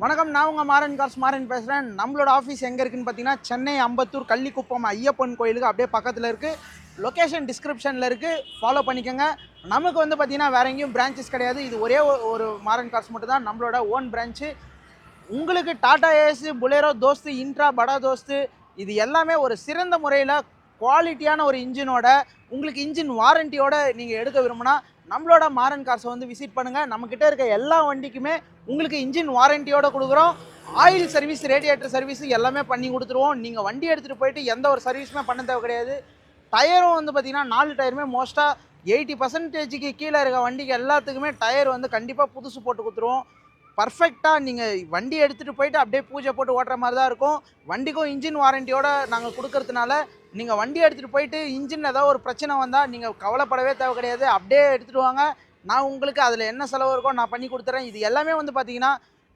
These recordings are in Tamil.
வணக்கம், நான் உங்கள் மாறன் கார்ஸ் மாறன் பேசுகிறேன். நம்மளோட ஆஃபீஸ் எங்கே இருக்குன்னு பார்த்தீங்கன்னா, சென்னை அம்பத்தூர் கள்ளிக்குப்பம் ஐயப்பன் கோயிலுக்கு அப்படியே பக்கத்தில் இருக்குது. லொக்கேஷன் டிஸ்கிரிப்ஷனில் இருக்குது, ஃபாலோ பண்ணிக்கோங்க. நமக்கு வந்து பார்த்தீங்கன்னா வேறு எங்கேயும் பிரான்ச்சஸ் கிடையாது. இது ஒரே ஒரு மாறன் கார்ஸ் மட்டும் தான் நம்மளோட ஓன் பிரான்ச்சு. உங்களுக்கு டாடா ஏஸ், புலேரோ, தோஸ்து, இன்ட்ரா, படா தோஸ்து இது எல்லாமே ஒரு சிறந்த முறையில் குவாலிட்டியான ஒரு இன்ஜினோட உங்களுக்கு இன்ஜின் வாரண்டியோட நீங்கள் எடுக்க விரும்பினா நம்மளோட மாறன் கார்ஸை வந்து விசிட் பண்ணுங்கள். நம்மக்கிட்ட இருக்க எல்லா வண்டிக்குமே உங்களுக்கு இன்ஜின் வாரண்டியோடு கொடுக்குறோம். ஆயில் சர்வீஸ், ரேடியேட்டர் சர்வீஸ் எல்லாமே பண்ணி கொடுத்துருவோம். நீங்கள் வண்டி எடுத்துகிட்டு போயிட்டு எந்த ஒரு சர்வீஸுமே பண்ண தேவை கிடையாது. டயரும் வந்து பார்த்திங்கன்னா 4 டயருமே மோஸ்ட்டாக 80% கீழே இருக்க வண்டிக்கு எல்லாத்துக்குமே டயர் வந்து கண்டிப்பாக புதுசு போட்டு கொடுத்துருவோம். பர்ஃபெக்டாக நீங்கள் வண்டி எடுத்துகிட்டு போயிட்டு அப்படியே பூஜை போட்டு ஓட்டுற மாதிரி தான் இருக்கும். வண்டிக்கும் இன்ஜின் வாரண்டியோடு நாங்கள் கொடுக்கறதுனால நீங்கள் வண்டி எடுத்துகிட்டு போயிட்டு இன்ஜின் ஏதாவது ஒரு பிரச்சனை வந்தால் நீங்கள் கவலைப்படவே தேவை கிடையாது. அப்படியே எடுத்துகிட்டு வாங்க, நான் உங்களுக்கு அதில் என்ன செலவு இருக்கோ நான் பண்ணி கொடுத்துறேன். இது எல்லாமே வந்து பார்த்திங்கன்னா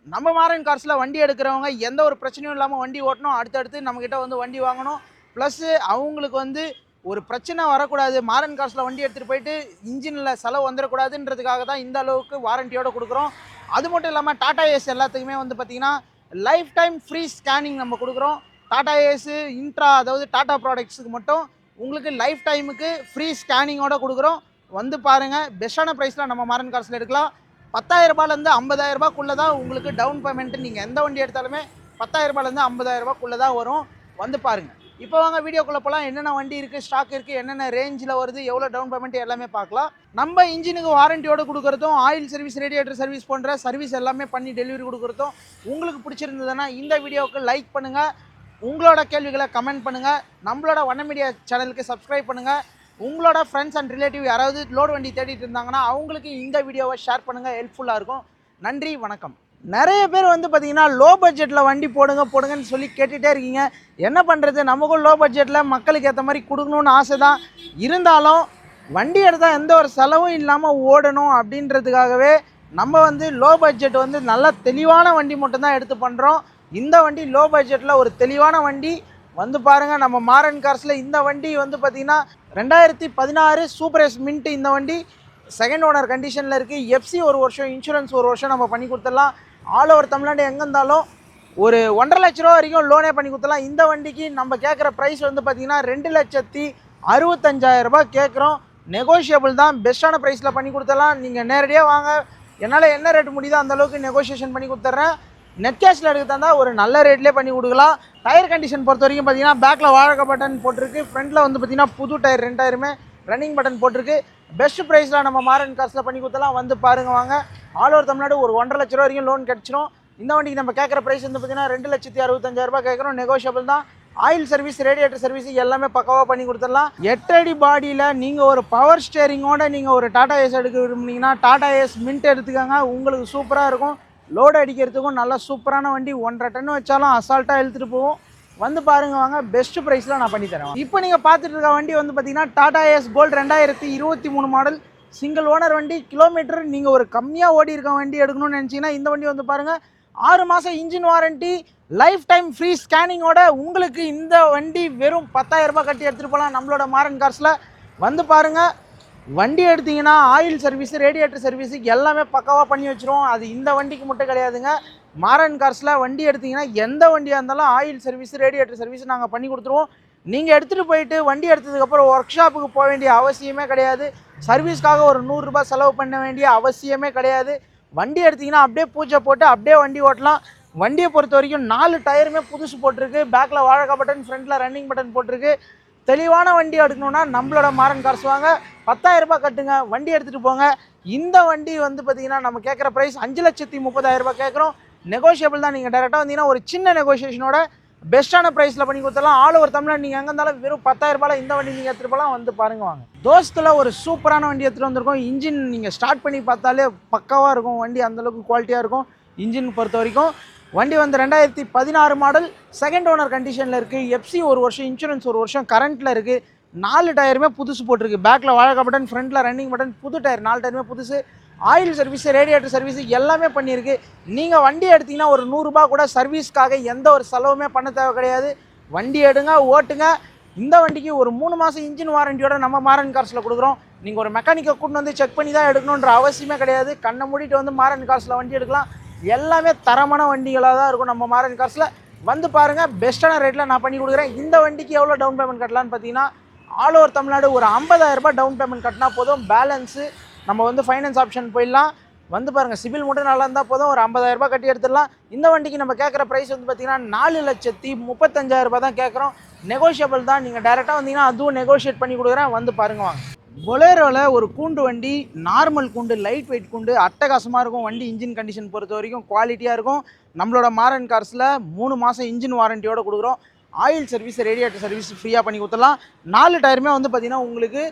நம்ம மாறன் கார்ஸில் வண்டி எடுக்கிறவங்க எந்த ஒரு பிரச்சனையும் இல்லாமல் வண்டி ஓட்டணும், அடுத்தடுத்து நம்மக்கிட்ட வந்து வண்டி வாங்கணும். ப்ளஸ்ஸு அவங்களுக்கு வந்து ஒரு பிரச்சனை வரக்கூடாது, மாறன் கார்ஸில் வண்டி எடுத்துகிட்டு போயிட்டு இன்ஜினில் செலவு வந்துடக்கூடாதுன்றதுக்காக தான் இந்த அளவுக்கு வாரண்டியோடு கொடுக்குறோம். அது மட்டும் இல்லாமல் டாடா ஏஸ் எல்லாத்துக்குமே வந்து பார்த்திங்கன்னா லைஃப் டைம் ஃப்ரீ ஸ்கேனிங் நம்ம கொடுக்குறோம். டாடா ஏஸு, இன்ட்ரா, அதாவது டாடா ப்ராடக்ட்ஸுக்கு மட்டும் உங்களுக்கு லைஃப் டைமுக்கு ஃப்ரீ ஸ்கேனிங்கோடு கொடுக்குறோம். வந்து பாருங்கள், பெஸ்ட்டான ப்ரைஸில் நம்ம மாறன் கார்ஸில் எடுக்கலாம். 10,000 ரூபாயிலேருந்து 50,000 ரூபாய்க்குள்ளே தான் உங்களுக்கு டவுன் பேமெண்ட்டு. நீங்கள் எந்த வண்டி எடுத்தாலுமே 10,000 ரூபாயிலேருந்து 50,000 ரூபாய்க்குள்ளே தான் வரும். வந்து பாருங்கள். இப்போ வாங்க வீடியோக்குள்ளே போகலாம். என்னென்ன வண்டி இருக்குது, ஸ்டாக் இருக்குது, என்னென்ன ரேஞ்சில் வருது, எவ்வளோ டவுன் பேமெண்ட் எல்லாமே பார்க்கலாம். நம்ம இன்ஜினுக்கு வாரண்டியோடு கொடுக்குறதும், ஆயில் சர்வீஸ், ரேடியேட்டர் சர்வீஸ் போன்ற சர்வீஸ் எல்லாமே பண்ணி டெலிவரி கொடுக்குறதும் உங்களுக்கு பிடிச்சிருந்ததுன்னா இந்த வீடியோவுக்கு லைக் பண்ணுங்கள், உங்களோட கேள்விகளை கமெண்ட் பண்ணுங்கள், நம்மளோட வண்ண மீடியா சேனலுக்கு சப்ஸ்கிரைப் பண்ணுங்கள். உங்களோட ஃப்ரெண்ட்ஸ் அண்ட் ரிலேட்டிவ் யாராவது லோடு வண்டி தேடிட்டு இருந்தாங்கன்னா அவங்களுக்கு இந்த வீடியோவை ஷேர் பண்ணுங்கள், ஹெல்ப்ஃபுல்லாக இருக்கும். நன்றி, வணக்கம். நிறைய பேர் வந்து பார்த்திங்கன்னா லோ பட்ஜெட்டில் வண்டி போடுங்கன்னு சொல்லி கேட்டுகிட்டே இருக்கீங்க. என்ன பண்ணுறது, நமக்கும் லோ பட்ஜெட்டில் மக்களுக்கு ஏற்ற மாதிரி கொடுக்கணுன்னு ஆசை தான். இருந்தாலும் வண்டி எடுத்தால் எந்த ஒரு செலவும் இல்லாமல் ஓடணும் அப்படின்றதுக்காகவே நம்ம வந்து லோ பட்ஜெட் வந்து நல்ல தெளிவான வண்டி மட்டும்தான் எடுத்து பண்ணுறோம். இந்த வண்டி லோ பட்ஜெட்டில் ஒரு தெளிவான வண்டி. வந்து பாருங்கள், நம்ம மாறன் கார்ஸில் இந்த வண்டி வந்து பார்த்திங்கன்னா 2016 சூப்பர் எஸ் மின்ட். இந்த வண்டி செகண்ட் ஓனர் கண்டிஷனில் இருக்குது. எஃப்சி 1 வருஷம், இன்சூரன்ஸ் 1 வருஷம் நம்ம பண்ணி கொடுத்துடலாம். ஆல் ஓவர் தமிழ்நாடு எங்கே இருந்தாலும் ஒரு 1,50,000 லட்ச ரூபா வரைக்கும் லோனே பண்ணி கொடுத்துடலாம். இந்த வண்டிக்கு நம்ம கேட்குற ப்ரைஸ் வந்து பார்த்திங்கன்னா 2,65,000 ரூபாய் கேட்குறோம். நெகோஷியபிள் தான், பெஸ்ட்டான ப்ரைஸில் பண்ணி கொடுத்துடலாம். நீங்கள் நேரடியாக வாங்க, என்னால் என்ன ரேட் முடியுதோ அந்தளவுக்கு நெகோஷியேஷன் பண்ணி கொடுத்துட்றேன். நெட் கேஷில் எடுக்க தந்தால் ஒரு நல்ல ரேட்லேயே பண்ணி கொடுக்கலாம். டயர் கண்டிஷன் பொறுத்த வரைக்கும் பார்த்தீங்கன்னா பேக்கில் வாழக்க பட்டன் போட்டிருக்கு, ஃப்ரண்ட்டில் வந்து பார்த்திங்கன்னா புது டயர் 2 டயருமே ரன்னிங் பட்டன் போட்டிருக்கு. பெஸ்ட் ப்ரைஸில் நம்ம மாறன் கார்ஸில் பண்ணி கொடுத்தலாம். வந்து பாருங்கள் வாங்க. ஆல் ஓவர் தமிழ்நாடு ஒரு 1,50,000 லட்ச ரூபா வரைக்கும் லோன் கிடச்சிரும். இந்த வண்டிக்கு நம்ம கேட்குற ப்ரைஸ் வந்து பார்த்திங்கன்னா 2,65,000 ரூபாய் கேட்குறோம். நெகோஷியபிள் தான். ஆயில் சர்வீஸ், ரேடியேட்டர் சர்வீஸ் எல்லாமே பக்காவாக பண்ணி கொடுத்துடலாம். 8 அடி பாடியில் நீங்கள் ஒரு பவர் ஸ்டேரிங்கோட நீங்கள் ஒரு டாடா ஏஸ் எடுக்க விரும்புனீங்கன்னா டாடா ஏஸ் மின்ட் எடுத்துக்கோங்க. உங்களுக்கு சூப்பராக இருக்கும். லோடு அடிக்கிறதுக்கும் நல்லா சூப்பரான வண்டி. 1.5 டன் வச்சாலும் அசால்ட்டாக இழுத்துட்டு போவோம். வந்து பாருங்க வாங்க, பெஸ்ட் ப்ரைஸில் நான் பண்ணி தரேன். இப்போ நீங்கள் பார்த்துட்டு இருக்க வண்டி வந்து பார்த்தீங்கன்னா Tata Ace Gold 2023 model single owner வண்டி. கிலோமீட்டர் நீங்கள் ஒரு கம்மியாக ஓடி இருக்க வண்டி எடுக்கணும்னு நினச்சிங்கன்னா இந்த வண்டி வந்து பாருங்கள். 6 மாதம் engine warranty, lifetime free ஸ்கேனிங்கோட உங்களுக்கு இந்த வண்டி வெறும் 10,000 ரூபாய் கட்டி எடுத்துகிட்டு போகலாம் நம்மளோட மாறன் கார்ஸில். வந்து பாருங்கள், வண்டி எடுத்திங்கன்னா ஆயில் சர்வீஸ், ரேடியேட்டர் சர்வீஸு எல்லாமே பக்காவாக பண்ணி வச்சுருவோம். அது இந்த வண்டிக்கு மட்டும் கிடையாதுங்க. மாறன் கார்ஸில் வண்டி எடுத்திங்கன்னா எந்த வண்டியாக இருந்தாலும் ஆயில் சர்வீஸ், ரேடியேட்டர் சர்வீஸ் நாங்கள் பண்ணி கொடுத்துருவோம். நீங்கள் எடுத்துகிட்டு போயிட்டு வண்டி எடுத்ததுக்கப்புறம் ஒர்க் ஷாப்புக்கு போக வேண்டிய அவசியமே கிடையாது. சர்வீஸ்க்காக ஒரு 100 ரூபாய் செலவு பண்ண வேண்டிய அவசியமே கிடையாது. வண்டி எடுத்திங்கன்னா அப்படியே பூஜை போட்டு அப்படியே வண்டி ஓட்டலாம். வண்டியை பொறுத்த வரைக்கும் 4 டயருமே புதுசு போட்டிருக்கு. பேக்கில் வாழக்கா பட்டன், ஃப்ரண்ட்டில் ரன்னிங் பட்டன் போட்டிருக்கு. தெளிவான வண்டி எடுக்கணுன்னா நம்மளோட மாறன் கார்ஸ் வாங்க. 10,000 ரூபாய் கட்டுங்க, வண்டி எடுத்துகிட்டு போங்க. இந்த வண்டி வந்து பார்த்திங்கன்னா நம்ம கேட்குற ப்ரைஸ் 5,30,000 ரூபாய் கேட்குறோம். நெகோஷியபிள் தான். நீங்கள் டேரெக்டாக வந்தீங்கன்னா ஒரு சின்ன நெகோஷியேஷனோட பெஸ்ட்டான ப்ரைஸில் பண்ணி கொடுத்துடலாம். ஆல் ஓவர் தமிழ்நாடு நீங்கள் எங்கே இருந்தாலும் வெறும் 10,000 ரூபாயில் இந்த வண்டி நீங்கள் எடுத்துகிட்டு போகலாம். வந்து பாருங்கள் வாங்க. தோஸ்தில் ஒரு சூப்பரான வண்டி எடுத்துகிட்டு வந்திருக்கோம். இன்ஜின் நீங்கள் ஸ்டார்ட் பண்ணி பார்த்தாலே பக்காவாக இருக்கும். வண்டி அந்தளவுக்கு குவாலிட்டியாக இருக்கும். இன்ஜின் பொறுத்த வரைக்கும் வண்டி வந்து 2016 மாடல், செகண்ட் ஓனர் கண்டிஷனில் இருக்குது. எஃப்சி 1 வருஷம், இன்சூரன்ஸ் 1 வருஷம் கரண்ட்டில் இருக்குது. 4 டயருமே புதுசு போட்டிருக்கு. பேக்கில் வாழக்கா பட்டன், ஃப்ரண்ட்டில் ரன்னிங் பட்டன், புது டயர் 4 டயருமே புதுசு. ஆயில் சர்வீஸ், ரேடியேட்டர் சர்வீஸ் எல்லாமே பண்ணியிருக்கு. நீங்கள் வண்டி எடுத்திங்கன்னா ஒரு 100 ரூபாய் கூட சர்வீஸ்க்காக எந்த ஒரு செலவுமே பண்ண தேவை கிடையாது. வண்டி எடுங்க, ஓட்டுங்க. இந்த வண்டிக்கு ஒரு 3 மாதம் இன்ஜின் வாரண்டியோட நம்ம மாறன் கார்ஸில் கொடுக்குறோம். நீங்கள் ஒரு மெக்கானிக்கை கூட்டின்னு வந்து செக் பண்ணி தான் எடுக்கணுன்ற அவசியமே கிடையாது. கண்ணை மூடிட்டு வந்து மாறன் கார்ஸில் வண்டி எடுக்கலாம். எல்லாமே தரமான வண்டிகளாக தான் இருக்கும் நம்ம மாரன் கார்ஸில். வந்து பாருங்கள், பெஸ்ட்டான ரேட்டில் நான் பண்ணி கொடுக்குறேன். இந்த வண்டிக்கு எவ்வளோ டவுன் பேமெண்ட் கட்டலான்னு பார்த்தீங்கன்னா, ஆல் ஓவர் தமிழ்நாடு ஒரு 50,000 டவுன் பேமெண்ட் கட்டினா போதும். பேலன்ஸு நம்ம வந்து ஃபைனான்ஸ் ஆப்ஷன் போயிடலாம். வந்து பாருங்கள், சிபில் மட்டும் நல்லா இருந்தால் போதும், ஒரு 50,000 கட்டி எடுத்துடலாம். இந்த வண்டிக்கு நம்ம கேட்குற ப்ரைஸ் வந்து பார்த்தீங்கன்னா 4,35,000 தான் கேட்குறோம். நெகோஷியபிள் தான். நீங்கள் டேரெக்டாக வந்தீங்கன்னா அதுவும் நெகோஷியேட் பண்ணி கொடுக்குறேன். வந்து பாருங்க வாங்க. பொலேரோவில் ஒரு கூண்டு வண்டி, நார்மல் கூண்டு, லைட் வெயிட் கூண்டு, அட்டகாசமாக இருக்கும். வண்டி இன்ஜின் கண்டிஷன் பொறுத்த வரைக்கும் குவாலிட்டியாக இருக்கும். நம்மளோட மாரன் கார்ஸில் 3 மாதம் இன்ஜின் வாரண்டியோடு கொடுக்குறோம். ஆயில் சர்வீஸ், ரேடியேட்டர் சர்வீஸ் ஃப்ரீயாக பண்ணி கொடுத்துடலாம். 4 டயருமே வந்து பார்த்திங்கன்னா உங்களுக்கு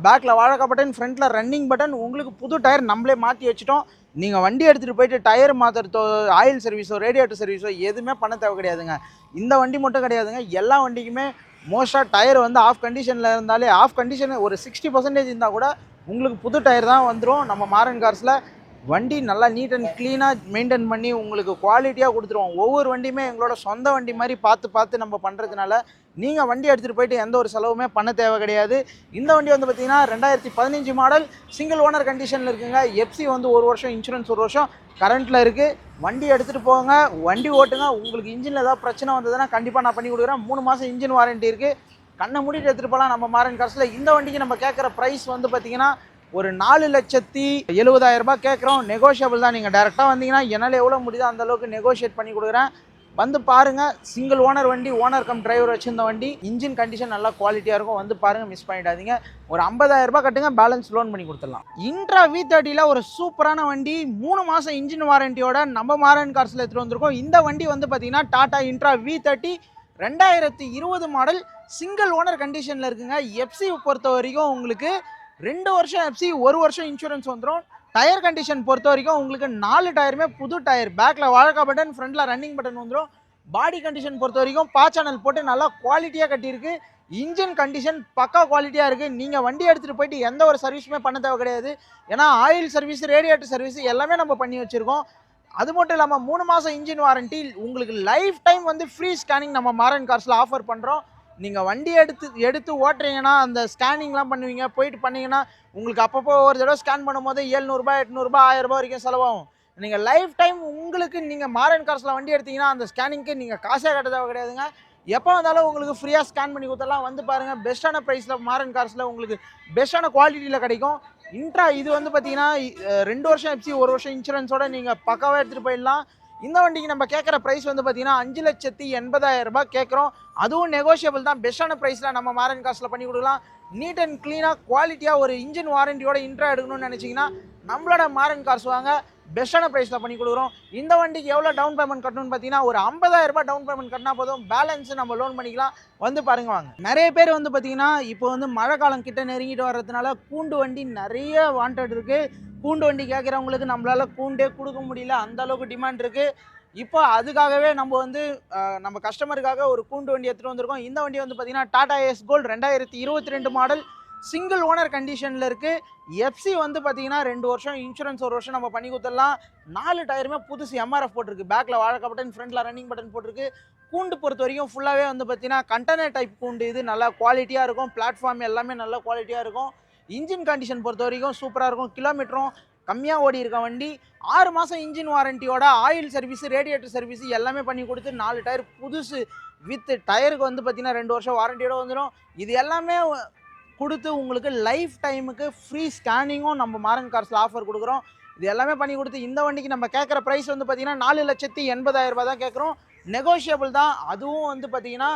பேக்கில் வாழக்கா பட்டன், ஃப்ரண்ட்டில் ரன்னிங் பட்டன். உங்களுக்கு புது டயர் நம்மளே மாற்றி வச்சுட்டோம். நீங்கள் வண்டி எடுத்துகிட்டு போயிட்டு டயர் மாற்றுறதோ, ஆயில் சர்வீஸோ, ரேடியேட்டர் சர்வீஸோ எதுவுமே பண்ண தேவை கிடையாதுங்க. இந்த வண்டி மட்டும் கிடையாதுங்க, எல்லா வண்டிக்குமே மோஸ்ட்டாக டயர் வந்து ஆஃப் கண்டிஷனில் இருந்தாலே, ஆஃப் கண்டிஷன் ஒரு 60% இருந்தால் கூட உங்களுக்கு புது டயர் தான் வந்துடும். நம்ம மாரன் கார்ஸில் வண்டி நல்லா நீட் அண்ட் க்ளீனாக மெயின்டைன் பண்ணி உங்களுக்கு குவாலிட்டியாக கொடுத்துருவோம். ஒவ்வொரு வண்டியுமே எங்களோட சொந்த வண்டி மாதிரி பார்த்து நம்ம பண்ணுறதுனால நீங்கள் வண்டி எடுத்துகிட்டு போயிட்டு எந்த ஒரு செலவுமே பண்ண தேவை கிடையாது. இந்த வண்டி வந்து பார்த்திங்கன்னா 2015 மாடல், சிங்கிள் ஓனர் கண்டிஷனில் இருக்குங்க. எஃப்சி வந்து 1 வருஷம், இன்சூரன்ஸ் 1 வருஷம் கரண்ட்டில் இருக்குது. வண்டி எடுத்துகிட்டு போங்க, வண்டி ஓட்டுங்க. உங்களுக்கு இன்ஜினில் ஏதாவது பிரச்சனை வந்ததுன்னா கண்டிப்பாக நான் பண்ணி கொடுக்குறேன். 3 மாதம் இன்ஜின் வாரண்ட்டி இருக்குது. கண்ணை மூடிட்டு எடுத்துகிட்டு போகலாம் நம்ம மாரன் கார்ஸில். இந்த வண்டிக்கு நம்ம கேட்குற ப்ரைஸ் வந்து பார்த்திங்கன்னா ஒரு 4,70,000 கேட்குறோம். நெகோஷியபிள் தான். நீங்கள் டேரெக்டாக வந்தீங்கன்னா என்னால் எவ்வளோ முடியுதோ அந்தளவுக்கு நெகோஷியேட் பண்ணி கொடுக்குறேன். வந்து பாருங்கள். சிங்கிள் ஓனர் வண்டி, ஓனர் கம் டிரைவர் வச்சுருந்த வண்டி, இன்ஜின் கண்டிஷன் நல்லா குவாலிட்டியாக இருக்கும். வந்து பாருங்கள், மிஸ் பண்ணிடாதீங்க. ஒரு 50,000 கட்டுங்க, பேலன்ஸ் லோன் பண்ணி கொடுத்துடலாம். இன்ட்ரா V30 ஒரு சூப்பரான வண்டி, 3 மாதம் இன்ஜின் வாரண்டியோட நம்ம மாரன் கார்ஸில் எடுத்துகிட்டு வந்திருக்கோம். இந்த வண்டி வந்து பார்த்திங்கன்னா Tata intra V30 2020 model, single owner கண்டிஷனில் இருக்குங்க. எஃப்சி பொறுத்த வரைக்கும் உங்களுக்கு 2 வருஷம் எஃப்சி, 1 வருஷம் இன்சூரன்ஸ் வந்துடும். டயர் கண்டிஷன் பொறுத்த வரைக்கும் உங்களுக்கு 4 டயருமே புது டயர். பேக்கில் வாழக்கா பட்டன், ஃப்ரண்ட்டில் ரன்னிங் பட்டன் வந்துடும். பாடி கண்டிஷன் பொறுத்த வரைக்கும் சேனல் போட்டு நல்லா குவாலிட்டியாக கட்டியிருக்கு. இன்ஜின் கண்டிஷன் பக்கா குவாலிட்டியாக இருக்குது. நீங்கள் வண்டி எடுத்துகிட்டு போயிட்டு எந்த ஒரு சர்வீஸுமே பண்ண தேவை கிடையாது. ஏன்னா ஆயில் சர்வீஸ், ரேடியேட்டர் சர்வீஸ் எல்லாமே நம்ம பண்ணி வச்சுருக்கோம். அது மட்டும் இல்லாமல் 3 மாதம் இன்ஜின் வாரண்டி, உங்களுக்கு லைஃப் டைம் வந்து ஃப்ரீ ஸ்கேனிங் நம்ம மாரன் கார்ஸில் ஆஃபர் பண்ணுறோம். நீங்கள் வண்டி எடுத்து ஓட்டுறீங்கன்னா அந்த ஸ்கேனிங்லாம் பண்ணுவீங்க, போயிட்டு பண்ணிங்கன்னா உங்களுக்கு அப்பப்போ ஒரு தடவை ஸ்கேன் பண்ணும்போது 700, 800, 1000 வரைக்கும் செலவாகும். நீங்கள் லைஃப் டைம் உங்களுக்கு நீங்கள் மாரன் கார்ஸில் வண்டி எடுத்தீங்கன்னா அந்த ஸ்கேனிங்க்கு நீங்கள் காசே கட்ட தேவை கிடையாதுங்க. எப்போ வந்தாலும் உங்களுக்கு ஃப்ரீயாக ஸ்கேன் பண்ணி கொடுத்துடலாம். வந்து பாருங்கள், பெஸ்ட்டான ப்ரைஸில் மாரன் கார்ஸில் உங்களுக்கு பெஸ்ட்டான குவாலிட்டியில் கிடைக்கும். இன்ட்ரா இது வந்து பார்த்தீங்கன்னா 2 வருஷம் எஃப்சி, 1 வருஷம் இன்சூரன்ஸோட நீங்கள் பக்காவாக எடுத்துகிட்டு போயிடலாம். இந்த வண்டிக்கு நம்ம கேட்குற ப்ரைஸ் வந்து பார்த்தீங்கன்னா 5,80,000 கேட்குறோம். அதுவும் நெகோஷியபிள் தான். பெஸ்ட்டான ப்ரைஸில் நம்ம மாரன் கார்ஸில் பண்ணி கொடுக்கலாம். நீட் அண்ட் க்ளீனாக குவாலிட்டியாக ஒரு இன்ஜின் வாரண்டியோட இன்ட்ரா எடுக்கணும்னு நினச்சிங்கன்னா நம்மளோட மாரன் கார்ஸ் வாங்க, பெஸ்ட்டான ப்ரைஸில் பண்ணி கொடுக்குறோம். இந்த வண்டிக்கு எவ்வளோ டவுன் பேமெண்ட் கட்டணும்னு பார்த்தீங்கன்னா ஒரு 50,000 டவுன் பேமெண்ட் கட்டினா போதும். பேலன்ஸ் நம்ம லோன் பண்ணிக்கலாம். வந்து பாருங்க வாங்க. நிறைய பேர் வந்து பார்த்தீங்கன்னா இப்போ வந்து மழை காலம் கிட்ட நெருங்கிட்டு வர்றதுனால கூண்டு வண்டி நிறைய வாண்டட் இருக்குது. கூண்டு வண்டி கேட்குறவங்களுக்கு நம்மளால் கூண்டே கொடுக்க முடியல, அந்த அளவுக்கு டிமாண்ட் இருக்குது. இப்போ அதுக்காகவே நம்ம வந்து நம்ம கஸ்டமருக்காக ஒரு கூண்டு வண்டி எடுத்துகிட்டு வந்திருக்கோம். இந்த வண்டி வந்து பார்த்திங்கன்னா Tata Ace Gold 2022 model, single owner கண்டிஷனில் இருக்குது. எஃப்சி வந்து பார்த்திங்கன்னா 2 வருஷம், இன்சூரன்ஸ் 1 வருஷம் நம்ம பண்ணி கொடுத்துடலாம். 4 டயருமே புதுசு எம்ஆர்எஃப் போட்டிருக்கு. பேக்கில் வாழக்கா பட்டன், ஃப்ரண்ட்டில் ரன்னிங் பட்டன் போட்டிருக்கு. கூண்டு பொறுத்த வரைக்கும் ஃபுல்லாகவே வந்து பார்த்திங்கன்னா கண்டெய்னர் டைப் கூண்டு. இது நல்லா குவாலிட்டியாக இருக்கும். பிளாட்ஃபார்ம் எல்லாமே நல்ல குவாலிட்டியாக இருக்கும். இன்ஜின் கண்டிஷன் பொறுத்த வரைக்கும் சூப்பராக இருக்கும். கிலோமீட்டரும் கம்மியாக ஓடி இருக்க வண்டி. 6 மாதம் இன்ஜின் வாரண்டியோட ஆயில் சர்வீஸ், ரேடியேட்டர் சர்வீஸ் எல்லாமே பண்ணி கொடுத்து 4 டயர் புதுசு வித் டயருக்கு வந்து பார்த்திங்கன்னா 2 வருஷம் வாரண்டியோட வந்துடும். இது எல்லாமே கொடுத்து உங்களுக்கு லைஃப் டைமுக்கு ஃப்ரீ ஸ்கேனிங்கும் நம்ம மாரன் கார்ஸில் ஆஃபர் கொடுக்குறோம். இது எல்லாமே பண்ணி கொடுத்து இந்த வண்டிக்கு நம்ம கேட்குற ப்ரைஸ் வந்து பார்த்திங்கன்னா 4,80,000 தான் கேட்குறோம். நெகோஷியபிள் தான். அதுவும் வந்து பார்த்திங்கன்னா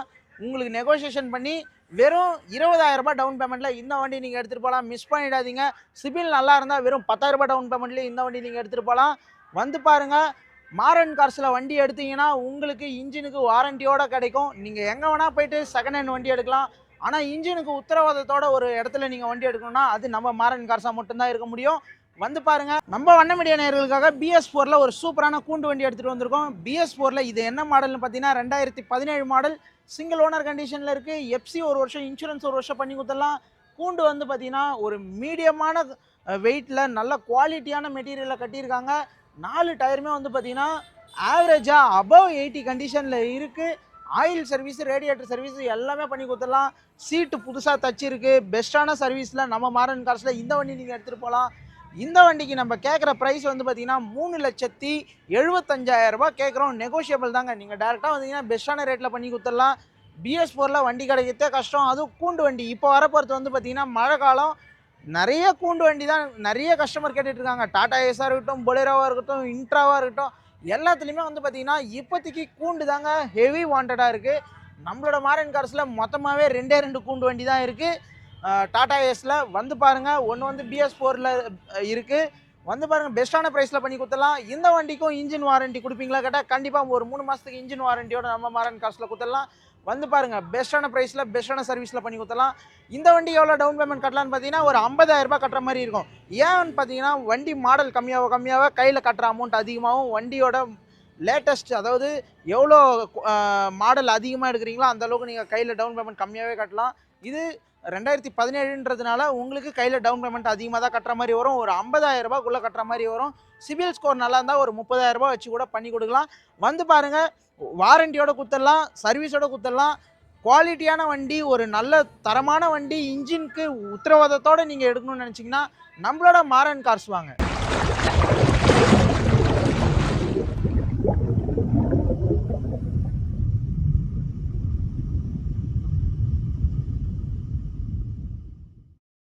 உங்களுக்கு நெகோஷியேஷன் பண்ணி வெறும் 20,000 டவுன் பேமெண்ட்டில் இந்த வண்டி நீங்கள் எடுத்துகிட்டு போகலாம். மிஸ் பண்ணிடாதீங்க. சிபில் நல்லா இருந்தால் வெறும் 10,000 டவுன் பேமெண்ட்லேயே இந்த வண்டி நீங்கள் எடுத்துகிட்டு போகலாம். வந்து பாருங்கள், மாரன் கார்ஸில் வண்டி எடுத்தீங்கன்னா உங்களுக்கு இன்ஜினுக்கு வாரண்டியோடு கிடைக்கும். நீங்கள் எங்கே வேணால் போயிட்டு செகண்ட் ஹேண்ட் வண்டி எடுக்கலாம். ஆனால் இன்ஜினுக்கு உத்தரவாதத்தோட ஒரு இடத்துல நீங்கள் வண்டி எடுக்கணும்னா அது நம்ம மாரன் கார்ஸாக மட்டும்தான் இருக்க முடியும். வந்து பாருங்கள், நம்ம வண்ண மீடியா நேயர்களுக்காக BS4 ஒரு சூப்பரான கூண்டு வண்டி எடுத்துகிட்டு வந்திருக்கோம். BS4 இது என்ன மாடல்னு பார்த்தீங்கன்னா 2017 மாடல், சிங்கிள் ஓனர் கண்டிஷனில் இருக்குது. எஃப்சி 1 வருஷம், இன்சூரன்ஸ் 1 வருஷம் பண்ணி கொடுத்துடலாம். கூண்டு வந்து பார்த்திங்கன்னா ஒரு மீடியமான வெயிட்டில் நல்ல குவாலிட்டியான மெட்டீரியலில் கட்டியிருக்காங்க. 4 டயருமே வந்து பார்த்திங்கன்னா ஆவரேஜாக அபவ் 80 கண்டிஷனில் இருக்குது. ஆயில் சர்வீஸ், ரேடியேட்டர் சர்வீஸ் எல்லாமே பண்ணி கொடுத்துடலாம். சீட்டு புதுசாக தச்சிருக்கு. பெஸ்ட்டான சர்வீஸில் நம்ம மாரன் கார்ஸில் இந்த வண்டி நீங்கள் எடுத்துகிட்டு போகலாம். இந்த வண்டிக்கு நம்ம கேட்குற ப்ரைஸ் வந்து பார்த்தீங்கன்னா 3,75,000 ரூபாய் கேட்குறோம். நெகோஷியபிள் தாங்க. நீங்கள் டேரெக்டாக வந்தீங்கன்னா பெஸ்ட்டான ரேட்டில் பண்ணி கொடுத்துடலாம். BS4ல வண்டி கிடைக்கிறதே கஷ்டம். அதுவும் கூண்டு வண்டி. இப்போ வரப்போகிறது வந்து பார்த்தீங்கன்னா மழை காலம். நிறைய கூண்டு வண்டி தான் நிறைய கஸ்டமர் கேட்டுட்டு இருக்காங்க. டாடா ஏஸாக இருக்கட்டும், பொலேரோவாக இருக்கட்டும், இன்ட்ராவாக இருக்கட்டும், எல்லாத்துலேயுமே வந்து பார்த்தீங்கன்னா இப்போதைக்கு கூண்டு தாங்க ஹெவி வாண்டடாக இருக்குது. நம்மளோட மாரன் கார்ஸில் மொத்தமாகவே 2 கூண்டு வண்டி தான் இருக்குது. டாடா ஏஸில் வந்து பாருங்கள். ஒன்று வந்து BS4ல இருக்குது. வந்து பாருங்கள், பெஸ்ட்டான ப்ரைஸில் பண்ணி கொடுத்துடலாம். இந்த வண்டிக்கும் இன்ஜின் வாரண்ட்டி கொடுப்பீங்களா கேட்டால் கண்டிப்பாக ஒரு 3 மாதத்துக்கு இன்ஜின் வாரண்டியோட நம்ம மாரன் கார்ஸில் கொடுத்துடலாம். வந்து பாருங்கள், பெஸ்ட்டான ப்ரைஸில் பெஸ்ட்டான சர்வீஸில் பண்ணி கொடுத்துடலாம். இந்த வண்டி எவ்வளோ டவுன் பேமெண்ட் கட்டலான்னு பார்த்தீங்கன்னா ஒரு 50,000 ரூபாய் கட்டுற மாதிரி இருக்கும். ஏன்னு பார்த்தீங்கன்னா வண்டி மாடல் கம்மியாக கையில் கட்டுற அமௌண்ட் அதிகமாகவும், வண்டியோட லேட்டஸ்ட் அதாவது எவ்வளோ மாடல் அதிகமாக எடுக்கிறீங்களோ அந்தளவுக்கு நீங்கள் கையில் டவுன் பேமெண்ட் கம்மியாகவே கட்டலாம். இது 2017ன்றதுனால உங்களுக்கு கையில் டவுன் பேமெண்ட் அதிகமாக தான் கட்டுற மாதிரி வரும். ஒரு 50,000 ரூபாய்க்குள்ளே கட்டுற மாதிரி வரும். சிபில் ஸ்கோர் நல்லா இருந்தால் ஒரு 30,000 ரூபாய் வச்சு கூட பண்ணி கொடுக்கலாம். வந்து பாருங்கள், வாரண்டியோட கொடுத்துடலாம், சர்வீஸோட கொடுத்துடலாம். குவாலிட்டியான வண்டி, ஒரு நல்ல தரமான வண்டி, இன்ஜினுக்கு உத்தரவாதத்தோடு நீங்கள் எடுக்கணும்னு நினச்சிங்கன்னா நம்மளோட மாரன் கார்ஸ் வாங்க.